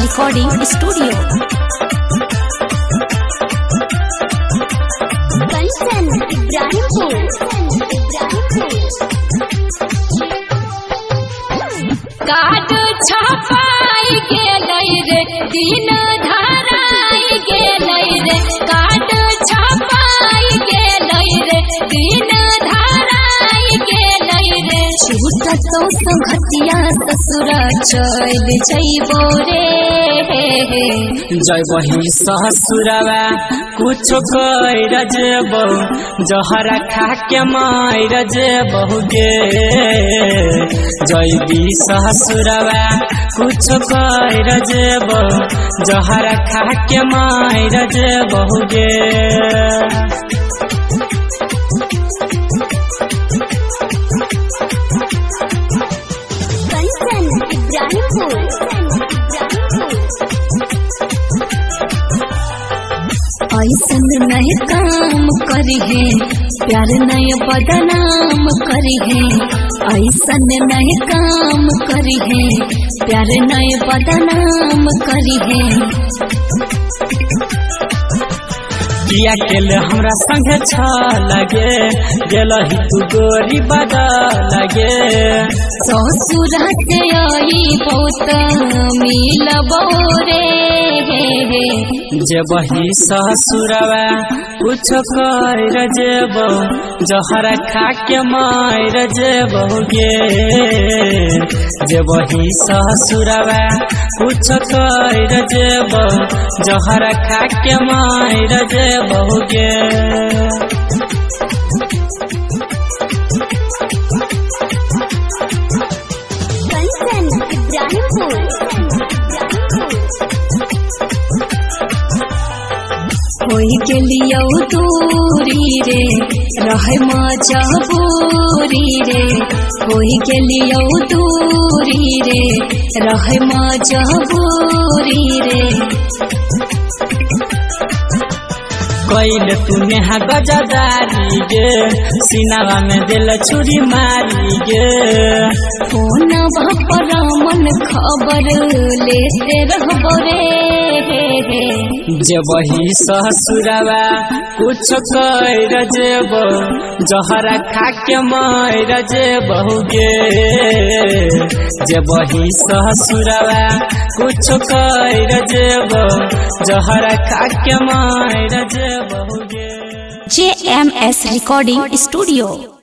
Recording studio Kanchan Ibrahimpur. काट छपाई गेलै रे दिन धराई गेलै रे काट छपाई गेलै रे दिन धराई गेलै रे छूट तो संगतिया ससुर चल जइबो रे जय बही ससुरवा कुछ कर जेबो जहरा खा के मार जेबो गे जय बी ससुरवा कुछ कर जेबो जहरा खा के मार जेबो गे कंचन इब्राहिमपुर। ऐसन नहीं काम करी है प्यार नहीं बदनाम करी है ऐसन नहीं काम करी है प्यार नहीं बदनाम करी है किया केले हमरा संगे छ लगे गेलही तू गोरी बदल लगे ससुर से आई बहुत मिलबो रे जेबही ससुरवा कुछ कर जेबो जहरा खा के मार जेबो गे जेबही ससुरवा कुछ कर जेबो जहरा खा के मार जेबो गे कंचन इब्राहिमपुर। होई के लियो दूरी रे रहे मजबूरी रे होई के लियो दूरी रे रहे मजबूरी रे कैले तूने हा गजदारी गे सीनावा में दिल छुरी मारी गे फोन पर मन खबर लेते रहबो रे जेबही ससुरवा कुछ कर जेबो जहरा खा के मार जेबो गे जेबही ससुरवा कुछ कर जेबो जहरा खा के मार जेबो गे JMS रिकॉर्डिंग स्टूडियो।